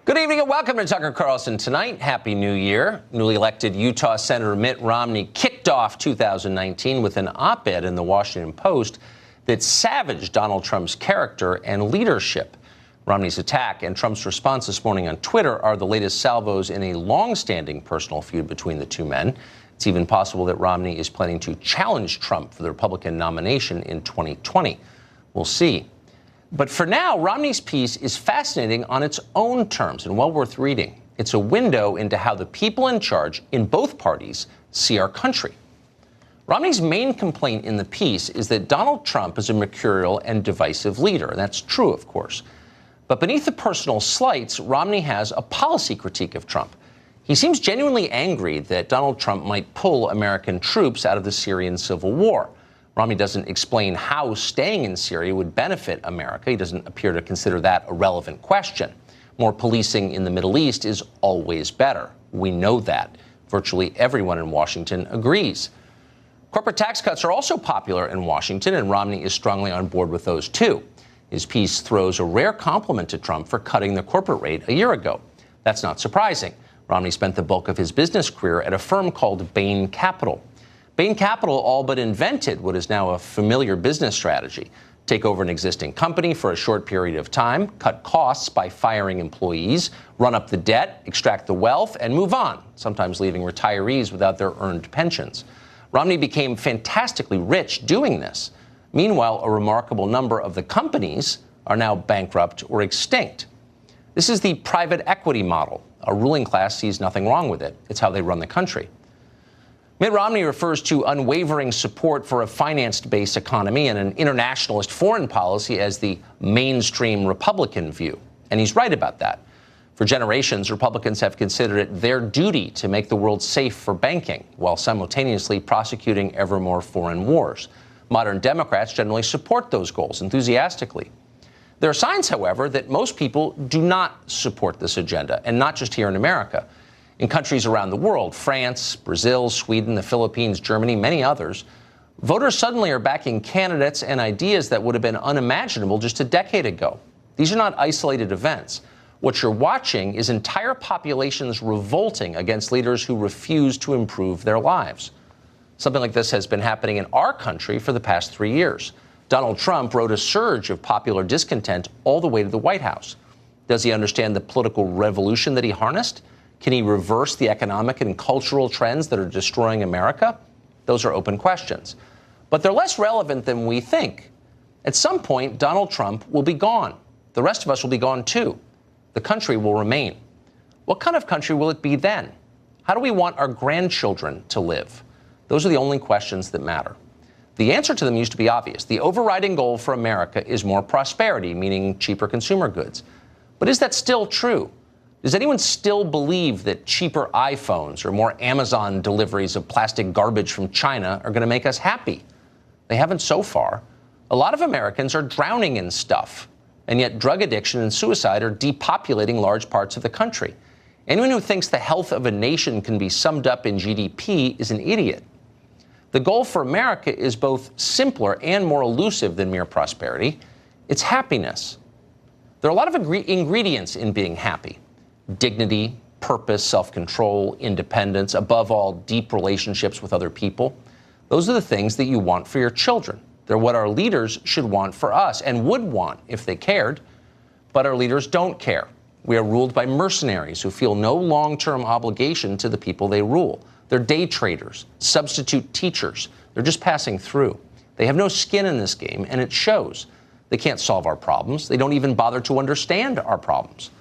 Good evening and welcome to Tucker Carlson Tonight. Happy New Year. Newly elected Utah Senator Mitt Romney kicked off 2019 with an op-ed in the Washington Post that savaged Donald Trump's character and leadership. Romney's attack and Trump's response this morning on Twitter are the latest salvos in a long-standing personal feud between the two men. It's even possible that Romney is planning to challenge Trump for the Republican nomination in 2020. We'll see. But for now, Romney's piece is fascinating on its own terms and well worth reading. It's a window into how the people in charge in both parties see our country. Romney's main complaint in the piece is that Donald Trump is a mercurial and divisive leader. And that's true, of course. But beneath the personal slights, Romney has a policy critique of Trump. He seems genuinely angry that Donald Trump might pull American troops out of the Syrian civil war. Romney doesn't explain how staying in Syria would benefit America. He doesn't appear to consider that a relevant question. More policing in the Middle East is always better. We know that. Virtually everyone in Washington agrees. Corporate tax cuts are also popular in Washington, and Romney is strongly on board with those, too. His piece throws a rare compliment to Trump for cutting the corporate rate a year ago. That's not surprising. Romney spent the bulk of his business career at a firm called Bain Capital. Bain Capital all but invented what is now a familiar business strategy. Take over an existing company for a short period of time, cut costs by firing employees, run up the debt, extract the wealth, and move on, sometimes leaving retirees without their earned pensions. Romney became fantastically rich doing this. Meanwhile, a remarkable number of the companies are now bankrupt or extinct. This is the private equity model. Our ruling class sees nothing wrong with it. It's how they run the country. Mitt Romney refers to unwavering support for a finance-based economy and an internationalist foreign policy as the mainstream Republican view. And he's right about that. For generations, Republicans have considered it their duty to make the world safe for banking, while simultaneously prosecuting ever more foreign wars. Modern Democrats generally support those goals enthusiastically. There are signs, however, that most people do not support this agenda, and not just here in America. In countries around the world, France, Brazil, Sweden, the Philippines, Germany, many others, voters suddenly are backing candidates and ideas that would have been unimaginable just a decade ago. These are not isolated events. What you're watching is entire populations revolting against leaders who refuse to improve their lives. Something like this has been happening in our country for the past 3 years. Donald Trump rode a surge of popular discontent all the way to the White House. Does he understand the political revolution that he harnessed? Can he reverse the economic and cultural trends that are destroying America? Those are open questions. But they're less relevant than we think. At some point, Donald Trump will be gone. The rest of us will be gone, too. The country will remain. What kind of country will it be then? How do we want our grandchildren to live? Those are the only questions that matter. The answer to them used to be obvious. The overriding goal for America is more prosperity, meaning cheaper consumer goods. But is that still true? Does anyone still believe that cheaper iPhones or more Amazon deliveries of plastic garbage from China are going to make us happy? They haven't so far. A lot of Americans are drowning in stuff, and yet drug addiction and suicide are depopulating large parts of the country. Anyone who thinks the health of a nation can be summed up in GDP is an idiot. The goal for America is both simpler and more elusive than mere prosperity. It's happiness. There are a lot of ingredients in being happy. Dignity, purpose, self-control, independence, above all, deep relationships with other people. Those are the things that you want for your children. They're what our leaders should want for us and would want if they cared. But our leaders don't care. We are ruled by mercenaries who feel no long-term obligation to the people they rule. They're day traders, substitute teachers. They're just passing through. They have no skin in this game, and it shows. They can't solve our problems. They don't even bother to understand our problems.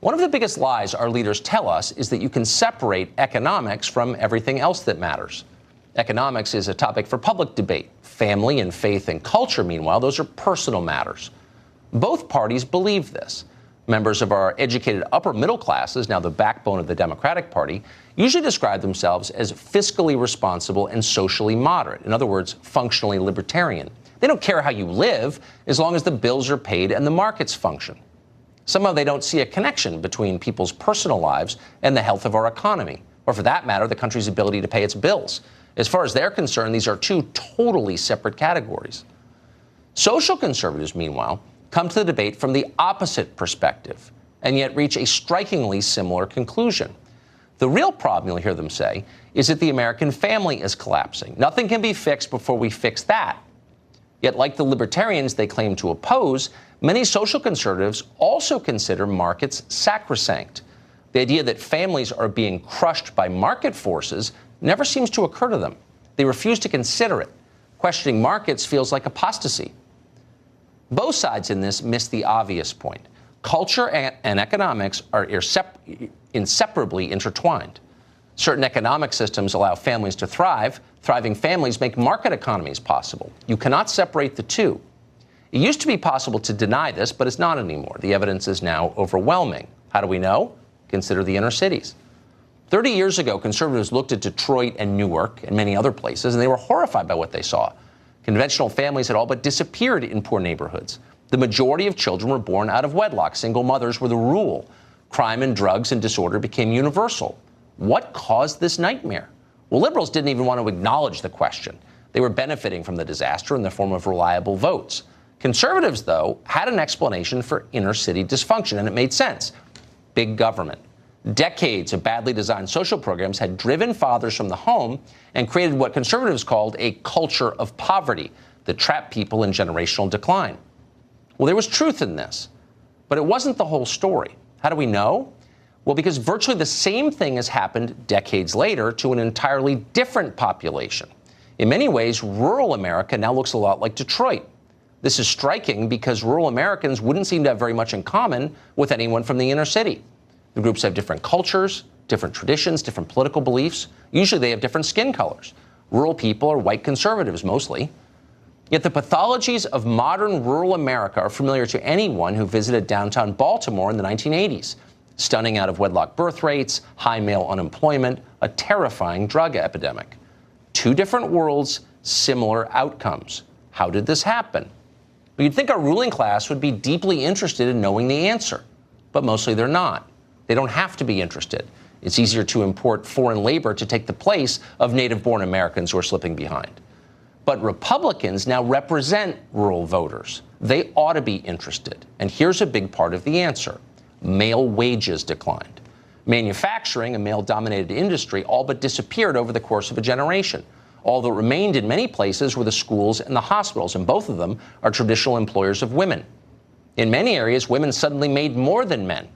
One of the biggest lies our leaders tell us is that you can separate economics from everything else that matters. Economics is a topic for public debate. Family and faith and culture, meanwhile, those are personal matters. Both parties believe this. Members of our educated upper middle classes, now the backbone of the Democratic Party, usually describe themselves as fiscally responsible and socially moderate. In other words, functionally libertarian. They don't care how you live as long as the bills are paid and the markets function. Somehow they don't see a connection between people's personal lives and the health of our economy, or for that matter, the country's ability to pay its bills. As far as they're concerned, these are two totally separate categories. Social conservatives, meanwhile, come to the debate from the opposite perspective. and yet reach a strikingly similar conclusion. The real problem, you'll hear them say, is that the American family is collapsing. Nothing can be fixed before we fix that. Yet, like the libertarians they claim to oppose, many social conservatives also consider markets sacrosanct. The idea that families are being crushed by market forces never seems to occur to them. They refuse to consider it. Questioning markets feels like apostasy. Both sides in this miss the obvious point. Culture and economics are inseparably intertwined. Certain economic systems allow families to thrive. Thriving families make market economies possible. You cannot separate the two. It used to be possible to deny this, but it's not anymore. The evidence is now overwhelming. How do we know? Consider the inner cities. 30 years ago, conservatives looked at Detroit and Newark and many other places, and they were horrified by what they saw. Conventional families had all but disappeared in poor neighborhoods. The majority of children were born out of wedlock. Single mothers were the rule. Crime and drugs and disorder became universal. What caused this nightmare? Well, liberals didn't even want to acknowledge the question. They were benefiting from the disaster in the form of reliable votes. Conservatives, though, had an explanation for inner city dysfunction, and it made sense. Big government. Decades of badly designed social programs had driven fathers from the home and created what conservatives called a culture of poverty that trapped people in generational decline. Well, there was truth in this, but it wasn't the whole story. How do we know? Well, because virtually the same thing has happened decades later to an entirely different population. In many ways, rural America now looks a lot like Detroit. This is striking because rural Americans wouldn't seem to have very much in common with anyone from the inner city. The groups have different cultures, different traditions, different political beliefs. Usually they have different skin colors. Rural people are white conservatives mostly. Yet the pathologies of modern rural America are familiar to anyone who visited downtown Baltimore in the 1980s. Stunning out-of-wedlock birth rates, high male unemployment, a terrifying drug epidemic. Two different worlds, similar outcomes. How did this happen? Well, you'd think our ruling class would be deeply interested in knowing the answer, but mostly they're not. They don't have to be interested. It's easier to import foreign labor to take the place of native-born Americans who are slipping behind. But Republicans now represent rural voters. They ought to be interested. And here's a big part of the answer. Male wages declined. Manufacturing, a male-dominated industry, all but disappeared over the course of a generation. All that remained in many places were the schools and the hospitals, and both of them are traditional employers of women. In many areas, women suddenly made more than men.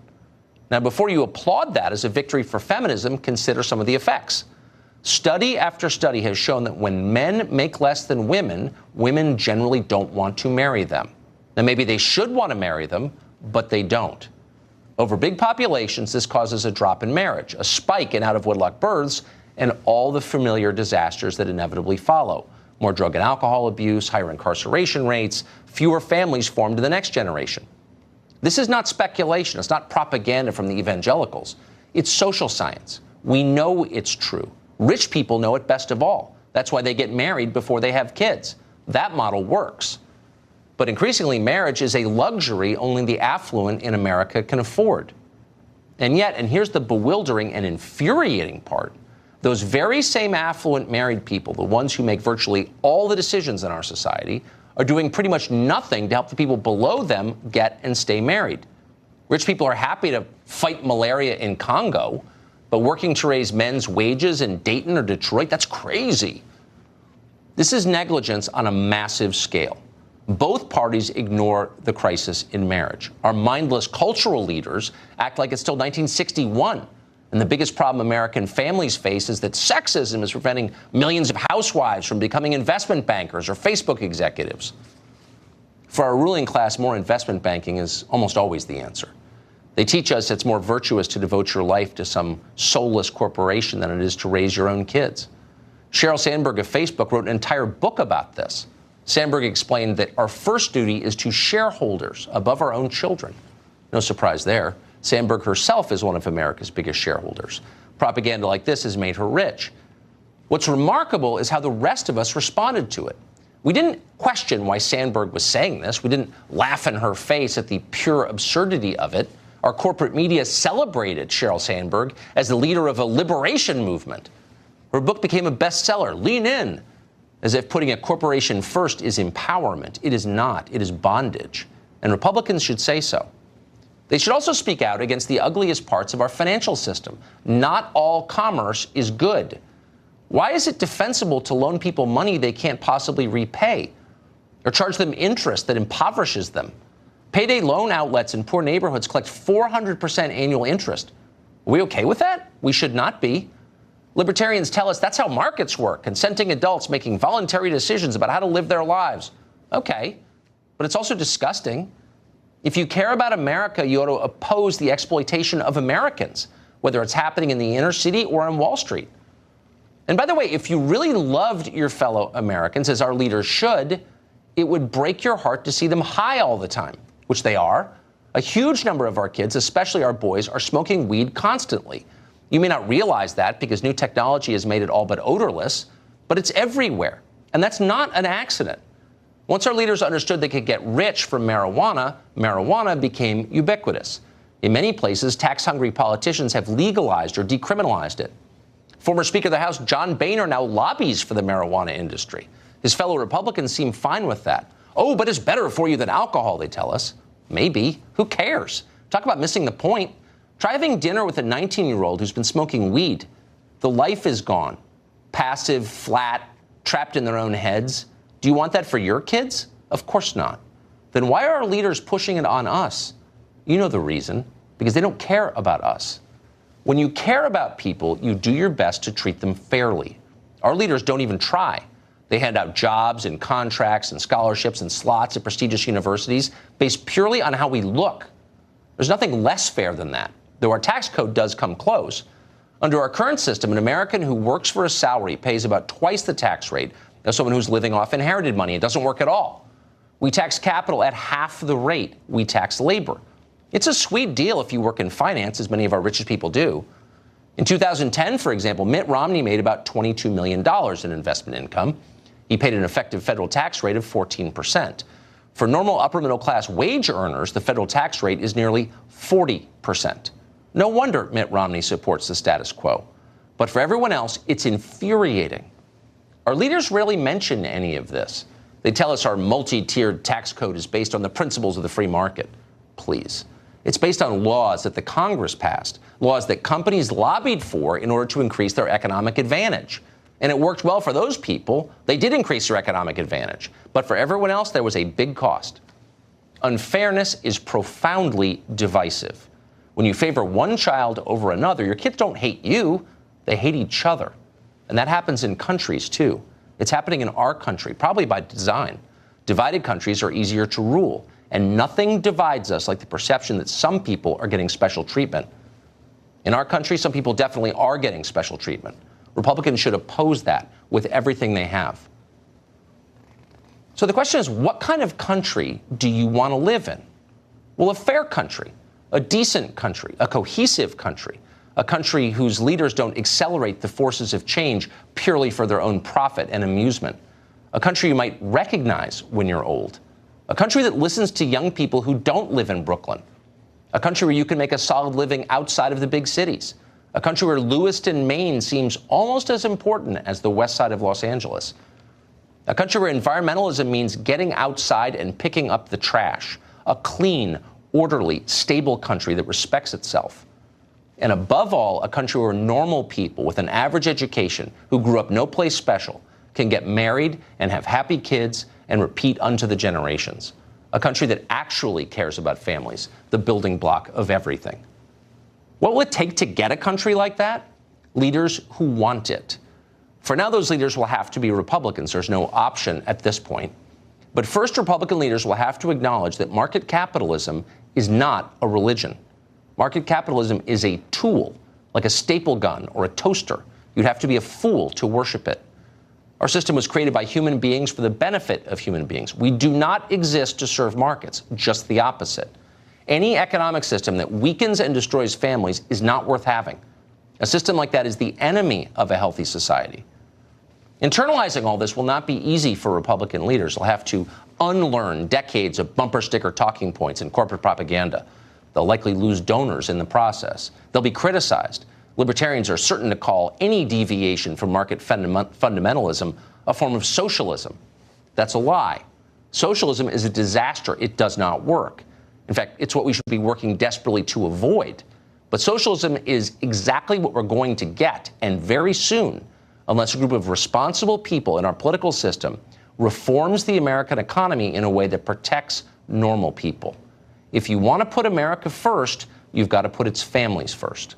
Now, before you applaud that as a victory for feminism, consider some of the effects. Study after study has shown that when men make less than women, women generally don't want to marry them. Now, maybe they should want to marry them, but they don't. Over big populations, this causes a drop in marriage, a spike in out-of-wedlock births, and all the familiar disasters that inevitably follow. More drug and alcohol abuse, higher incarceration rates, fewer families formed in the next generation. This is not speculation. It's not propaganda from the evangelicals. It's social science. We know it's true. Rich people know it best of all. That's why they get married before they have kids. That model works. But increasingly, marriage is a luxury only the affluent in America can afford. And yet, and here's the bewildering and infuriating part, those very same affluent married people, the ones who make virtually all the decisions in our society, are doing pretty much nothing to help the people below them get and stay married. Rich people are happy to fight malaria in Congo, but working to raise men's wages in Dayton or Detroit, that's crazy. This is negligence on a massive scale. Both parties ignore the crisis in marriage. Our mindless cultural leaders act like it's still 1961. And the biggest problem American families face is that sexism is preventing millions of housewives from becoming investment bankers or Facebook executives. For our ruling class, more investment banking is almost always the answer. They teach us it's more virtuous to devote your life to some soulless corporation than it is to raise your own kids. Sheryl Sandberg of Facebook wrote an entire book about this. Sandberg explained that our first duty is to shareholders above our own children. No surprise there. Sandberg herself is one of America's biggest shareholders. Propaganda like this has made her rich. What's remarkable is how the rest of us responded to it. We didn't question why Sandberg was saying this. We didn't laugh in her face at the pure absurdity of it. Our corporate media celebrated Sheryl Sandberg as the leader of a liberation movement. Her book became a bestseller, Lean In, as if putting a corporation first is empowerment. It is not. It is bondage. And Republicans should say so. They should also speak out against the ugliest parts of our financial system. Not all commerce is good. Why is it defensible to loan people money they can't possibly repay, or charge them interest that impoverishes them? Payday loan outlets in poor neighborhoods collect 400% annual interest. Are we okay with that? We should not be. Libertarians tell us that's how markets work, consenting adults making voluntary decisions about how to live their lives. Okay, but it's also disgusting. If you care about America, you ought to oppose the exploitation of Americans, whether it's happening in the inner city or on Wall Street. And by the way, if you really loved your fellow Americans, as our leaders should, it would break your heart to see them high all the time, which they are. A huge number of our kids, especially our boys, are smoking weed constantly. You may not realize that because new technology has made it all but odorless, but it's everywhere. And that's not an accident. Once our leaders understood they could get rich from marijuana, marijuana became ubiquitous. In many places, tax-hungry politicians have legalized or decriminalized it. Former Speaker of the House John Boehner now lobbies for the marijuana industry. His fellow Republicans seem fine with that. Oh, but it's better for you than alcohol, they tell us. Maybe. Who cares? Talk about missing the point. Try having dinner with a 19-year-old who's been smoking weed. The life is gone. Passive, flat, trapped in their own heads. Do you want that for your kids? Of course not. Then why are our leaders pushing it on us? You know the reason. Because they don't care about us. When you care about people, you do your best to treat them fairly. Our leaders don't even try. They hand out jobs and contracts and scholarships and slots at prestigious universities based purely on how we look. There's nothing less fair than that, though our tax code does come close. Under our current system, an American who works for a salary pays about twice the tax rate as someone who's living off inherited money. It doesn't work at all. We tax capital at half the rate we tax labor. It's a sweet deal if you work in finance, as many of our richest people do. In 2010, for example, Mitt Romney made about $22 million in investment income. He paid an effective federal tax rate of 14%. For normal upper-middle-class wage earners, the federal tax rate is nearly 40%. No wonder Mitt Romney supports the status quo. But for everyone else, it's infuriating. Our leaders rarely mention any of this. They tell us our multi-tiered tax code is based on the principles of the free market. Please. It's based on laws that the Congress passed, laws that companies lobbied for in order to increase their economic advantage. And it worked well for those people. They did increase their economic advantage. But for everyone else, there was a big cost. Unfairness is profoundly divisive. When you favor one child over another, your kids don't hate you, they hate each other. And that happens in countries, too. It's happening in our country, probably by design. Divided countries are easier to rule. And nothing divides us like the perception that some people are getting special treatment. In our country, some people definitely are getting special treatment. Republicans should oppose that with everything they have. So the question is, what kind of country do you want to live in? Well, a fair country, a decent country, a cohesive country, a country whose leaders don't accelerate the forces of change purely for their own profit and amusement, a country you might recognize when you're old, a country that listens to young people who don't live in Brooklyn, a country where you can make a solid living outside of the big cities, a country where Lewiston, Maine seems almost as important as the west side of Los Angeles, a country where environmentalism means getting outside and picking up the trash, a clean, orderly, stable country that respects itself. And above all, a country where normal people with an average education who grew up no place special can get married and have happy kids and repeat unto the generations. A country that actually cares about families, the building block of everything. What will it take to get a country like that? Leaders who want it. For now, those leaders will have to be Republicans. There's no option at this point. But first, Republican leaders will have to acknowledge that market capitalism is not a religion. Market capitalism is a tool, like a staple gun or a toaster. You'd have to be a fool to worship it. Our system was created by human beings for the benefit of human beings. We do not exist to serve markets, just the opposite. Any economic system that weakens and destroys families is not worth having. A system like that is the enemy of a healthy society. Internalizing all this will not be easy for Republican leaders. They'll have to unlearn decades of bumper sticker talking points and corporate propaganda. They'll likely lose donors in the process. They'll be criticized. Libertarians are certain to call any deviation from market fundamentalism a form of socialism. That's a lie. Socialism is a disaster. It does not work. In fact, it's what we should be working desperately to avoid. But socialism is exactly what we're going to get, and very soon, unless a group of responsible people in our political system reforms the American economy in a way that protects normal people. If you want to put America first, you've got to put its families first.